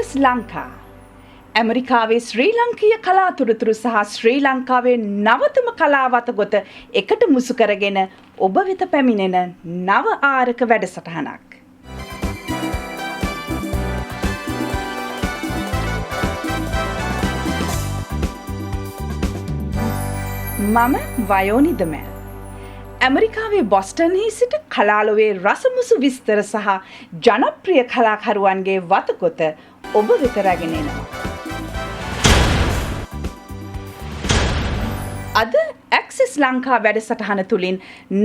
Access Lanka ඇමරිකාවේ ශ්‍රී ලංකීය කලාතුරතුරු සහ ශ්‍රී ලංකාවේ නවතම කලාවත ගොත එකට මුසු කරගෙන ඔබ වෙත පැමිණෙන නව ආරක වැඩසටහනක්. මම වයෝනි දමැල්. ඇමරිකාවේ බොස්ටන්හි සිට කලාලොවේ රසමුසු විස්තර සහ ජනප්‍රිය කලාකරුවන්ගේ වතගොත ඔබ වෙත රැගෙන එනවා. අද ඇක්සස් ලංකා වැඩසටහන තුළින්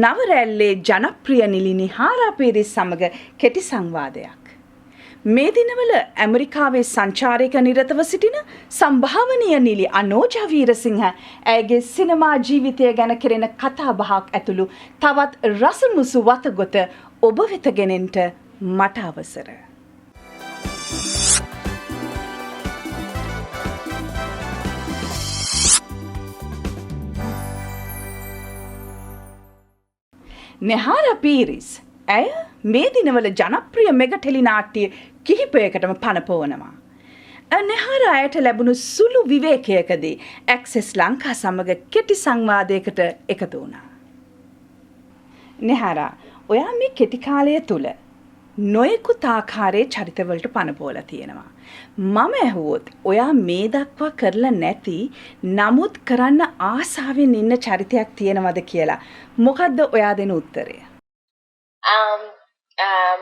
නවරැල්ලේ ජනප්‍රිය නිලි නිහාරා පීරිස් සමග කෙටි සංවාදයක්. මේ දිනවල ඇමරිකාවේ සංචාරයක නිරතව සිටින සම්භාවනීය නිලි අනෝජා වීරසිංහ ඇයගේ සිනමා ජීවිතය ගැන කෙරෙන කතාබහක් ඇතුළු තවත් රසමුසු වතගොත ඔබ වෙත ගෙනෙන්නට මට අවසර. නිහාරා පීරිස් ඇය මේ දිනවල ජනප්‍රිය මෙගා ටෙලි නාට්‍ය කිහිපයකටම පනපවනවා. නිහාරා අයට ලැබුණු සුළු විවේකයකදී ඇක්සස් ලංකා සමග කෙටි සංවාදයකට එකතු වුණා. නිහාරා, ඔයා මේ කෙටි කාලය තුල නොයෙකුත් ආකාරයේ චරිතවලට පනපවලා තියෙනවා. මම ඇහුවොත් ඔයා මේ දක්වා කරලා නැති නමුත් කරන්න ආසාවෙන් ඉන්න චරිතයක් තියෙනවද කියලා මොකද්ද ඔයා දෙන උත්තරය?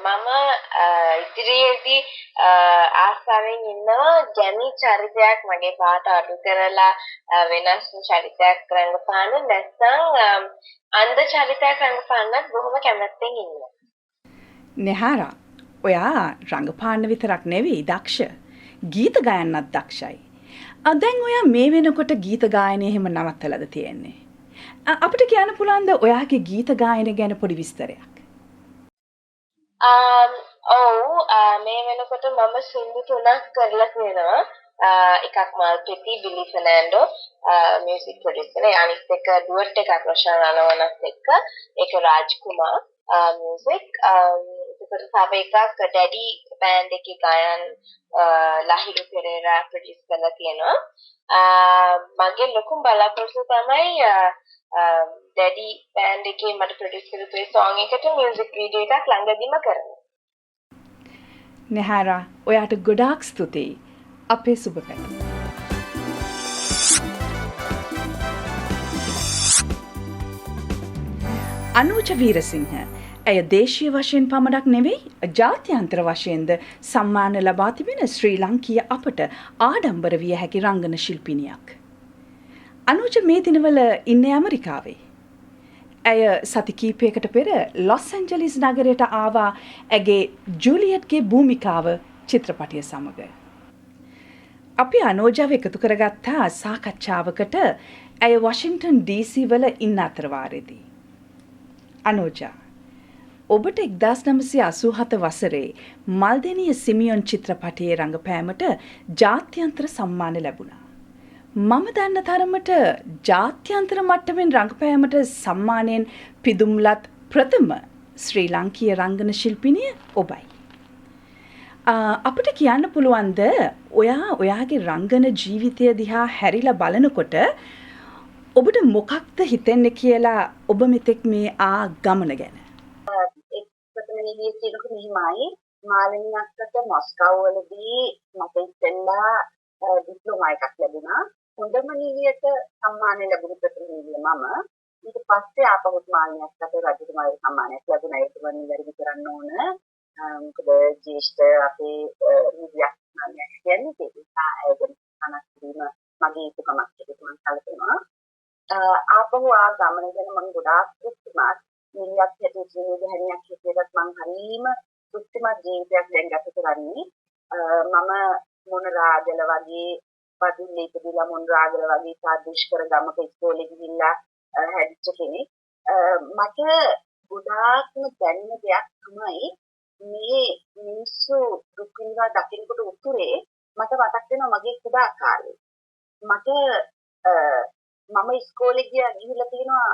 මම ඉදිරියේදී ආසාවෙන් ඉන්නවා ගැමි චරිතයක් මගේ පාට අඩු කරලා වෙනස් චරිතයක් රංගපාන නැත්නම් අන්ධ චරිතයක් රංගපාන්නත් බොහොම කැමැත්තෙන් ඉන්නවා. නිහාරා, ඔයා රංගපාන්න විතරක් නෙවෙයි දක්ෂ. ගීත ගයන්නත් දක්ෂයි. දැන් ඔයා මේ වෙනකොට ගීත ගායනය එහෙම නවත්තලාද තියෙන්නේ? අපිට කියන්න පුළුවන්ද ඔයාගේ ගීත ගායන ගැන පොඩි විස්තරයක්? මේ වෙනකොට මම සින්දු 3ක් කරලා තියෙනවා. එකක් මල්පෙටි බිලි ෆර්නැන්ඩෝ මියුසික් ප්‍රොඩියුසර්. අනිත් එක ඩුවට් එකක් රොෂාන් අනවනත් එක්ක. ඒක රාජ් කුමාර් මියුසික්. ඒකට තව එකක් ඩැඩි බෑන්ඩ් එකේ ගායන ලහිරු පෙරේරා ප්‍රොඩියුස් කරලා තියෙනවා. මගේ ලොකුම බලාපොරොත්තුව තමයි ඩැඩි බෑන්ඩ් එකේ මට ප්‍රොඩියුස් කරපු ඒ සෝං එකට මියුසික් වීඩියෝ එකක් ළඟදීම කරනවා. නිහාරා, ඔයාට ගොඩාක් ස්තුතියි. අපේ සුබ පැතුම්. අනෝජා වීරසිංහ ඇය දේශීය වශයෙන් පමණක් නෙවෙයි ජාත්‍යන්තර වශයෙන්ද සම්මාන ලබා තිබෙන ශ්‍රී ලංකීය අපට ආඩම්බර විය හැකි රංගන ශිල්පිනියක්. අනෝජා මේ දිනවල ඉන්නේ ඇමරිකාවේ. ඇය සති කීපයකට පෙර ලොස් ඇන්ජලිස් නගරයට ආවා ඇගේ ජූලියට්ගේ භූමිකාව චිත්‍රපටය සමග. අපි අනෝජාව එකතු කරගත්තා සාකච්ඡාවකට ඇය වොෂින්ටන් DC වල ඉන්න අතරවාරයේදී. අනෝජා, ඔබට 1987 වසරේ මල්දෙනිය සිමියොන් චිත්‍රපටයේ රංගපෑමට ජාත්‍යන්තර සම්මාන ලැබුණා. මම දන්න තරමට ජාත්‍යන්තර මට්ටමින් රංගපෑමට සම්මානයෙන් පිදුම්ලත් ප්‍රථම ශ්‍රී ලංකීය රංගන ශිල්පිනිය ඔබයි. අපිට කියන්න පුළුවන්ද ඔයාගේ රංගන ජීවිතය දිහා හැරිලා බලනකොට ඔබට මොකක්ද හිතෙන්නේ කියලා ඔබ මෙතෙක් මේ ගමන ගැන? ප්‍රථම නිලියේ තියෙනක මෙහිමයි. මාලිනී අක්කට මොස්කව් වලදී මට ඉස්සෙල්ලා ඩිප්ලෝමා එකක් ලැබුණා. හොඳම නිලියට සම්මානය ලැබුණ ප්‍රථම නිලිය මම. ඊට පස්සේ ආපහුත් මාලිනී අක්කට රජතුමාගේ සම්මානයක් ලැබුණා. ඒක මම නිවැරදි කරන්න ඕන. මොකද ජේෂ්ඨ අපේ නිලියක් නන්නේ කියන්නේ ඒක නිසා ඒකෙන් අනක් වීම මගේ යුතුකමක් කියලා මම කල්පනා. ආපහු ගමන ගැන මම ගොඩාක් තෘප්තිමත්. නිලියක් හැටියට නිලධාරියක් හැටියට මම හරීම තෘප්තිමත් ජීවිතයක් දැන් ගත කරන්නේ. මම මොනරාගල වගේ පදිල්ලේ ඉපදිලා මොනරාගල වගේ සාදුෂ්කර ගමක ඉස්කෝලේ ගිහිල්ලා හැදිච්ච කෙනෙක්. මට ගොඩාක්ම දැනෙන දෙයක් තමයි මේ මිනිස්සු දුක් විඳලා දකින්නකොට උතුරේ මට මතක් වෙනවා මගේ කුඩා කාලේ. මට මම ඉස්කෝලේ ගිහිල්ලා තියෙනවා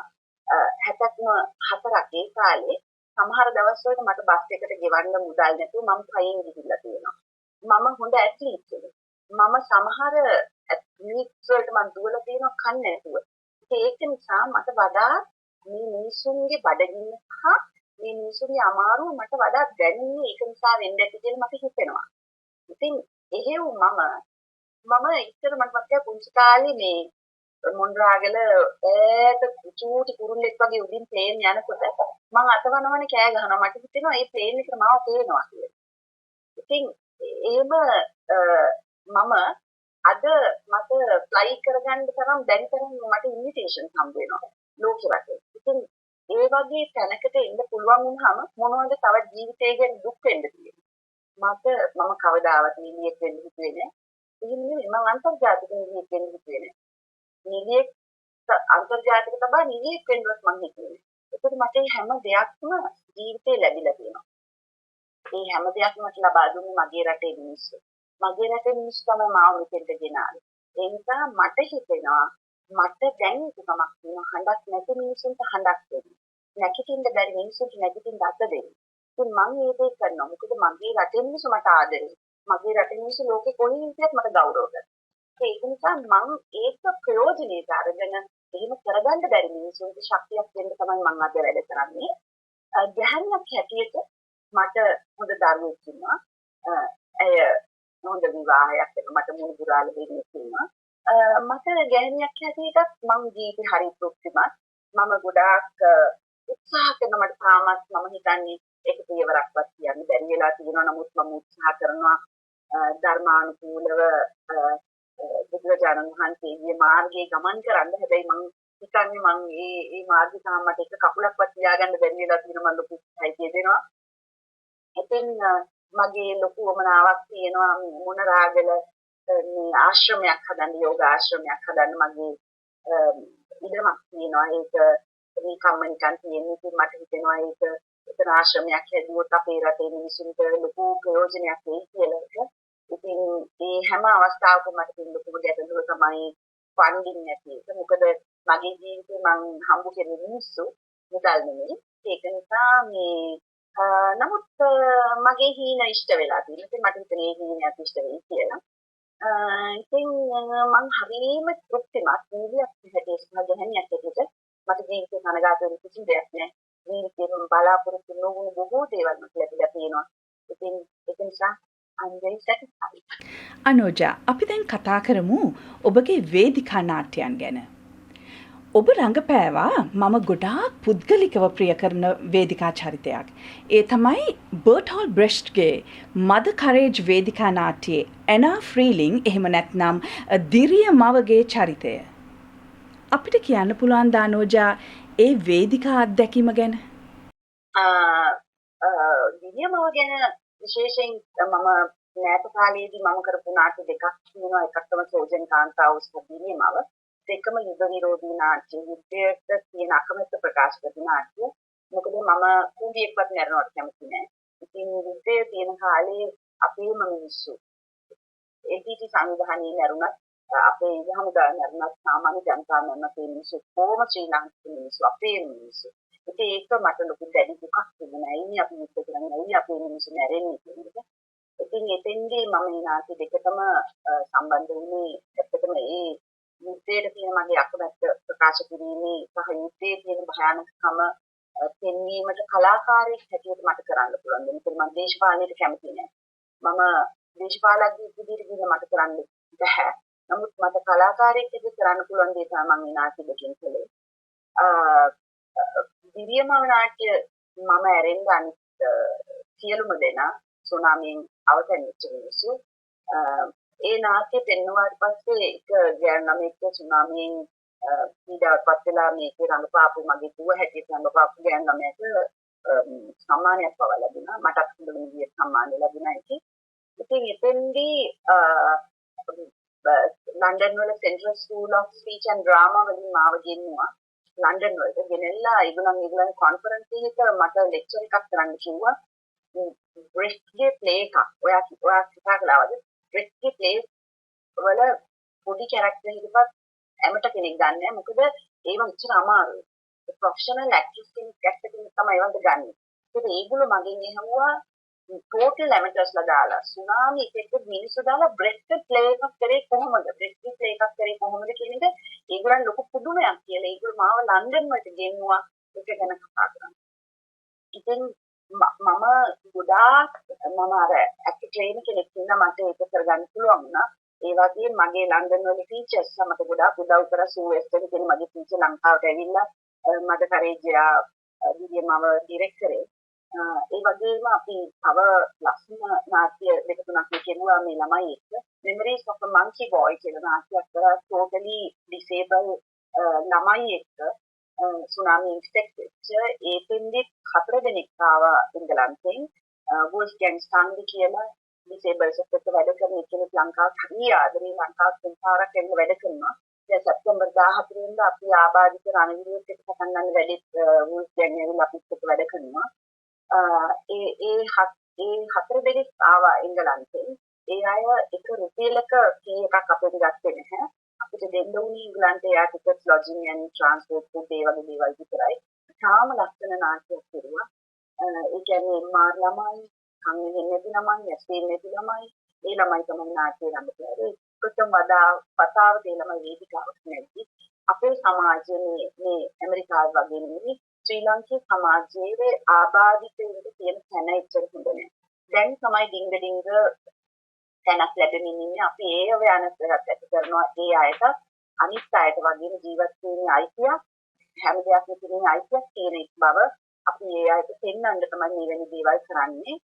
74ක් ඒ කාලේ. සමහර දවස්වල මට බස් එකට ගෙවන්න මුදල් නැතුව මම පයින් ගිහිල්ලා තියෙනවා. මම හොඳ ඇත්ලීට් කෙනෙක්. මම සමහර ඇත්ලීට්ස් වලට මම දුවලා තියෙනවා කන්නේ නැතුව. ඒක නිසා මට වඩා මේ මිනිසුන්ගේ බඩගින්න සහ මේ මිනිසුන්ගේ අමාරුව මට වඩා දැනෙන්නේ ඒක නිසා වෙන්න ඇති කියලා මට හිතෙනවා. ඉතින් එහෙව් මම ඉස්සර මට මතකයි පුංචි කාලේ මේ මොණරාගල ඈත චූටි කුරුල්ලෙක් වගේ උඩින් ප්ලේන් යනකොට මම අතවනවන කෑ ගහනවා. මට හිතෙනවා මේ ප්ලේන් එකට මාව පේනවා කියලා. ඉතින් එහෙම මම අද මට ෆ්ලයි කරගන්න තරම් බැරි තරම් මට ඉන්විටේෂන් හම්බ වෙනවා ලෝකෙ වටේ. ඉතින් ඒ වගේ තැනකට එන්න පුළුවන් වුණාම මොනවද තව ජීවිතය ගැන දුක් වෙන්න තියෙන්නේ. මම කවදාවත් නිලියෙක් වෙන්න හිතුවේ නෑ. එහෙම නෙමෙයි මම අන්තර්ජාතික නිලියෙක් වෙන්න හිතුවේ නෑ. නිලියෙක් අන්තර්ජාතික තමයි නිලියෙක් වෙන්නවත් මම හිතුවේ. ඒකට මට හැම දෙයක්ම ජීවිතේ ලැබිලා තියෙනවා. මේ හැම දෙයක්ම මට ලබා දුන්නේ මගේ රටේ මිනිස්සු. මගේ රටේ මිනිස්සු තමයි මාව මෙතෙන්ට ගෙනාවේ. ඒ නිසා මට හිතෙනවා මට දැන් එකමක් තියෙනවා හඬක් නැති මිනිස්සුන්ට හඬක් දෙන්න. නැගිටින්න බැරි මිනිස්සුන්ට නැගිටින්න අත දෙන්න. ඉතින් මම මේ දේ කරනවා. මොකද මගේ රටේ මිනිස්සු මට ආදරෙයි. මගේ රටේ මිනිස්සු ලෝකේ කොහේ හිටියත් මට ගෞරව කරනවා. ඒක නිසා මම ඒක ප්‍රයෝජනෙට අරගෙන එහෙම කරගන්න බැරි මිනිස්සුන්ට ශක්තියක් දෙන්න තමයි මම අද වැඩ කරන්නේ. ගැහණියක් හැටියට මට හොඳ දරුවෙක් ඉන්නවා. ඇය හොඳ විවාහයක් වෙන මට මුණුබුරාල දෙන්නෙක් ඉන්නවා. මට ගැහණියක් හැටියටත් මම ජීවිතේ හරි තෘප්තිමත්. මම ගොඩාක් උත්සාහ කරන මට තාමත් මම හිතන්නේ ඒක පියවරක්වත් කියන්න බැරි වෙලා තියෙනවා. නමුත් මම උත්සාහ කරනවා ධර්මානුකූලව බුදුරජාණන් වහන්සේගේ මාර්ගයේ ගමන් කරන්න. හැබැයි මම හිතන්නේ මම මේ මාර්ගය තාම මට එක කකුලක්වත් තියාගන්න බැරි වෙලා තියෙනවා. මම ලොකු උත්සාහයක් දෙනවා. ඉතින් මගේ ලොකු වමනාවක් තියෙනවා මොණරාගල මේ ආශ්‍රමයක් හදන්න, යෝග ආශ්‍රමයක් හදන්න මගේ ඉඩමක් තියෙනවා. ඒක මේ කම්මනිකන් තියෙන ඉතින් මට හිතෙනවා ඒක එතන ආශ්‍රමයක් හැදුවොත් අපේ රටේ මිනිසුන්ට ලොකු ප්‍රයෝජනයක් වෙයි කියලා. ඉතින් මේ හැම අවස්ථාවකම මට තියෙන ලොකුම ගැටලුව තමයි ෆන්ඩින් නැති එක. මොකද මගේ ජීවිතේ මම හම්බ කරේ මිනිස්සු මුදල් නෙමෙයි. ඒක නිසා නමුත් මගේ හීන ඉෂ්ට වෙලා තියෙනවා. ඉතින් මට හිතෙනවා මේ හීනයත් ඉෂ්ට වෙයි කියලා. ඉතින් මම හරියම තෘප්තිමත් නිවියක් හැටියට සහ ගැහණියක් හැටියට මට ජීවිතේ කනගාටු වෙන කිසිම දෙයක් නැහැ. ජීවිතේ මම බලාපොරොත්තු නොවුණු බොහෝ දේවල් මට ලැබිලා තියෙනවා. ඉතින් ඒක නිසා I'm very satisfied. අනෝජා, අපි දැන් කතා කරමු ඔබගේ වේදිකා නාට්‍යයන් ගැන. ඔබ රඟපෑවා මම ගොඩාක් පුද්ගලිකව ප්‍රිය කරන වේදිකා චරිතයක්. ඒ තමයි බර්ටෝල් බ්‍රෙෂ්ට්ගේ මද කරේජ් වේදිකා නාට්‍යයේ ඇනා ෆ්‍රීලිං එහෙම නැත්නම් දිරිය මවගේ චරිතය. අපිට කියන්න පුළුවන් දානෝජා ඒ වේදිකා අත්දැකීම ගැන? දිරිය මව ගැන විශේෂයෙන් මම නැත කාලයේදී මම කරපු නාට්‍ය දෙකක් තියෙනවා. එකක් තමයි සෝජන් කාන්තාව සහ දිරිය මව. දෙකම යුද විරෝධී නාට්‍ය. යුද්ධයට තියෙන අකමැත්ත ප්‍රකාශ කරන නාට්‍ය. මොකද මම කුඹියෙක්වත් මරනවට කැමති නැහැ. ඉතින් යුද්ධයේ තියෙන කාලේ අපේම මිනිස්සු ඒකීටි සංවිධානයේ මරුණත් අපේ හමුදාව මරුණත් සාමාන්‍ය ජනතාව මරුණත් මේ මිනිස්සු කොහොම ශ්‍රී ලාංකික මිනිස්සු අපේ මිනිස්සු. ඉතින් ඒක මට ලොකු දැඩි දුකක් තිබුණා. ඇයි අපි යුද්ධ කරන්නේ? ඇයි අපේ මිනිස්සු මැරෙන්නේ කියන්නේ? ඉතින් එතෙන්දී මම මේ නාට්‍ය දෙකටම සම්බන්ධ වුණේ ඇත්තටම ඒ යුද්ධයට තියෙන මගේ අකමැත්ත ප්‍රකාශ කිරීමේ සහ යුද්ධයේ තියෙන භයානකකම පෙන්වීමට කලාකාරයෙක් හැටියට මට කරන්න පුළුවන්. මොකද මම දේශපාලනයට කැමති නෑ. මම දේශපාලඥයෙක් විදිහට ගිහින් මට කරන්න බැහැ. නමුත් මට කලාකාරයෙක් විදිහට කරන්න පුළුවන් දේ තමයි මම මේ නාට්‍ය දෙකෙන් කළේ. දිරියම නාට්‍ය මම ඇරෙන්න අනිත් සියලුම දෙනා සුනාමියෙන් අවතැනිච්ච මිනිස්සු. ඒ නාට්‍ය පෙන්වුවාට පස්සේ එක ගෑනුමෙක් සුනාමියෙන් පීඩාවටපත් වෙලා මේකේ රඟපාපු මගේ දුව හැටියට රඟපාපු ගෑනුමයට සම්මානයක් පවා ලැබුණා. මටත් හොඳ විදියට සම්මානය ලැබුණා ඒකේ. ඉතින් එතෙන්දී ලන්ඩන් වල Central School of Speech and Drama වලින් මාව ගෙන්නුවා. ලන්ඩන් වලට ගෙනෙල්ලා ඒගොල්ලන් කොන්ෆරන්ස් එකක මට ලෙක්චර් එකක් කරන්න කිව්වා. බ්‍රෙස්ට්ගේ ප්ලේ එකක්. ඔයා හිතා කළාද? බ්‍රෙස්ට්ගේ ප්ලේ වල පොඩි කැරක්ටර් එකකට ඇමට කෙනෙක් ගන්න නැහැ. මොකද ඒව ඉච්චර අමාරුයි. ප්‍රොෆෙෂනල් ඇක්ටර්ස් කෙනෙක් තමයි ඒවට ගන්න. ඒකද ඒගොල්ලෝ මගෙන් ඇහුවා ටෝටල් ඇමටර්ස්ලා දාලා සුනාමි එකෙක් මිනිස්සු දාලා බ්‍රෙස්ට් ප්ලේ එකක් කරේ කොහොමද බ්‍රෙස්ට් ප්ලේ එකක් කරේ කොහොමද කියන එක ඒගොල්ලන් ලොකු පුදුමයක් කියලා ඒගොල්ලෝ මාව ලන්ඩන් වලට ගෙන්නුවා ඒක ගැන කතා කරන්න. ඉතින් මම ගොඩාක් මම අර ඇක්ටිව් ට්‍රේනර් කෙනෙක් ඉන්නා මට ඒක කරගන්න පුළුවන් වුණා. ඒ වගේම මගේ ලන්ඩන් වල ටීචර්ස් මට ගොඩාක් උදව් කරා සූඑස් එකේ තියෙන මගේ ටීචර් ලංකාවට ඇවිල්ලා මට කරේජ්ජා විදියමව ඩිරෙක්ට් කරේ. ඒ වගේම අපි තව ලස්සන නාට්‍ය දෙක තුනක් කියනවා මේ ළමයි එක්ක Memories of a Monkey Boy කියලා නාට්‍යයක් කරා totally disabled ළමයි එක්ක සුනාමි ඉන්ෆෙක්ට් වෙච්ච ඒකෙන්දි 4 දෙනෙක් ආවා ඉංගලන්තෙන් වොල්ෆ්ගැන්ග් ස්ටාන්ලි කියලා disabled එක්ක වැඩ කරන කෙනෙක් ලංකාවට හරි ආදරේ ලංකාවට තුන්පාරක් එන්න වැඩ කරනවා. දැන් සැප්තැම්බර් 14 වෙනිදා අපි ආබාධිත රණවිරුවත් එක්ක පටන් ගන්න වැඩේ වොල්ෆ්ගැන්ග් ඇවිල්ලා අපිත් එක්ක වැඩ කරනවා. ඒ 4 දෙනෙක් ආවා ඉංගලන්තෙන්. ඒ අය එක රුපියලක කී එකක් අපිට ගත්තේ නැහැ. අපිට දෙන්න උනේ ඉංගලන්තේ යා ටිකට්ස් ලොජින් ඇන් ට්‍රාන්ස්පෝර්ට් ෆුඩ් ඒ වගේ දේවල් විතරයි. තාම ලස්සන නාට්‍යයක් කරුවා. ඒ කියන්නේ මාර් ළමයි, කන් නෙමෙයි ළමයි, ඇස්තේ නෙමෙයි ළමයි, ඒ ළමයි තමයි නාට්‍ය රඟපාන්නේ. ප්‍රථම වතාව ඒ ළමයි වේදිකාවට නැති. අපේ සමාජයේ මේ ඇමරිකාව වගේ නෙමෙයි ශ්‍රී ලංකේ සමාජයේ ආබාධිතයින්ට තියෙන තැන එච්චර හොඳ නැහැ. දැන් තමයි ඩිංග ඩිංග තැනක් ලැබෙමින් ඉන්නේ. අපි ඒ අවයනත් ඇති කරනවා ඒ අයට අනිත් අයට වගේම ජීවත් වෙන්න අයිතියක් හැම දෙයක්ම තියෙන අයිතියක් තියෙන බව අපි ඒ අයට පෙන්වන්න තමයි මේ වෙන දේවල් කරන්නේ.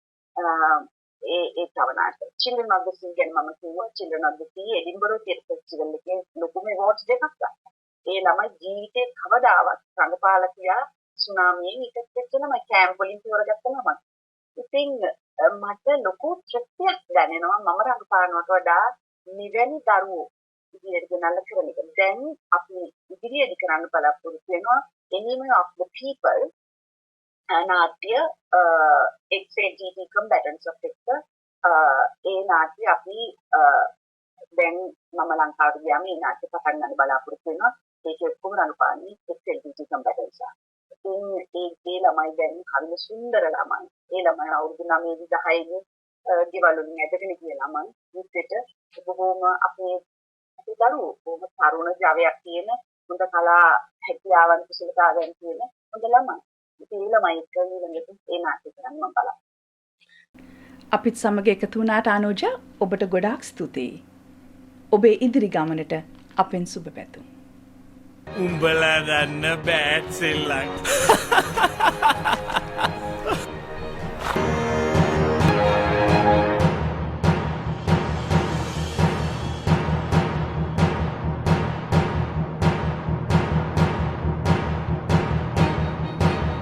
ඒ තවනාට children of the sea ගැන මම කිව්වා children of the sea Edinburgh theatre festival එකේ ලොකුම awards දෙකක් ගත්තා. ඒ ළමයි ජීවිතේ කවදාවත් රඟපාලා කියලා සුනාමියෙන් ඉකත් වෙච්ච ළමයි කැම්ප් වලින් තෝරගත්ත ළමයි. ඉතින් මට ලොකු තෘප්තියක් දැනෙනවා මම රඟපානවට වඩා නිවැරදි දරුවෝ ඉදිරියට ගෙනල්ලා කරන එක. දැන් අපි ඉදිරියට කරන්න බලාපොරොත්තු වෙනවා Enemy of the People නාට්‍ය XAGT combatants of එක ඒ නාට්‍ය අපි දැන් මම ලංකාවට ගියාම ඒ නාට්‍ය පටන් ගන්න බලාපොරොත්තු වෙනවා. ඒකේ ඔක්කොම රඟපාන්නේ XAGT combatants. ඒ ළමයි දැන් හරිම සුන්දර ළමයි. ඒ ළමයි අවුරුදු 9 10 ගෙවල් වලින් ඇදගෙන ගිය ළමයි. විද්‍යට බොහොම අපේ දරුවෝ බොහොම තරුණ ජවයක් තියෙන හොඳ කලා හැකියාවන් කුසලතාවයන් තියෙන හොඳ ළමයි. ඉතින් ඒ ළමයි එක්ක ඊළඟට ඒ නාට්‍ය කරන්න මම බලනවා. අපිත් සමග එකතු වුණාට අනුජා ඔබට ගොඩාක් ස්තුතියි. ඔබේ ඉදිරි ගමනට අපෙන් සුබ පැතුම්. උඹලා ගන්න බෑට් සෙල්ලක්.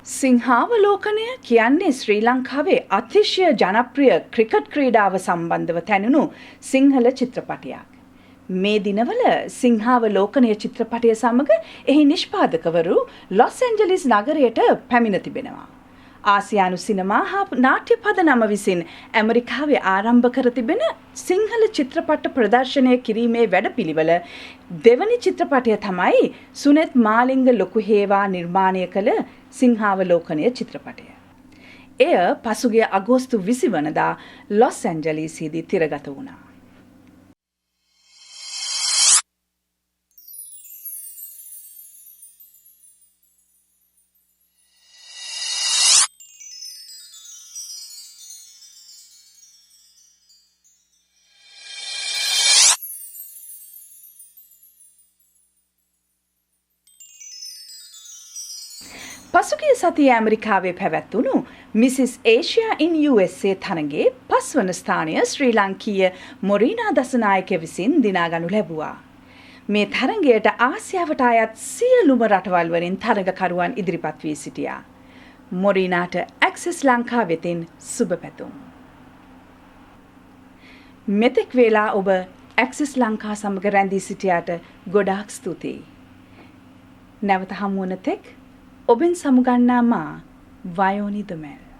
සිංහාවලෝකනය කියන්නේ ශ්‍රී ලංකාවේ අතිශය ජනප්‍රිය ක්‍රිකට් ක්‍රීඩාව සම්බන්ධව තැනුණු සිංහල චිත්‍රපටයක්. මේ දිනවල සිංහාවලෝකනය චිත්‍රපටය සමග එහි නිෂ්පාදකවරු ලොස් ඇන්ජලිස් නගරයට පැමිණ තිබෙනවා. ආසියානු සිනමා හා නාට්‍ය පදනම විසින් ඇමරිකාවේ ආරම්භ කර තිබෙන සිංහල චිත්‍රපට ප්‍රදර්ශනය කිරීමේ වැඩපිළිවෙල දෙවනි චිත්‍රපටය තමයි සුනෙත් මාලිංග ලොකුහේවා නිර්මාණය කළ සිංහාවලෝකනය චිත්‍රපටය. එය පසුගිය අගෝස්තු 20 වනදා ලොස් ඇන්ජලිස්හිදී තිරගත වුණා. පසුගිය සතියේ ඇමරිකාවේ පැවැත්වුණු මිසිස් ඒෂියා ඉන් USA තරගයේ 5 වන ස්ථානය ශ්‍රී ලංකීය මොරීනා දසනායක විසින් දිනාගනු ලැබුවා. මේ තරගයට ආසියාවට අයත් සියලුම රටවල් වලින් තරගකරුවන් ඉදිරිපත් වී සිටියා. මොරීනාට ඇක්සස් ලංකා වෙතින් සුබ පැතුම්. මෙතෙක් වේලා ඔබ ඇක්සස් ලංකා සමග රැඳී සිටියාට ගොඩාක් ස්තුතියි. නැවත හමු වන තෙක් ඔබෙන් සමුගන්නා මා වයෝනි දමැල්.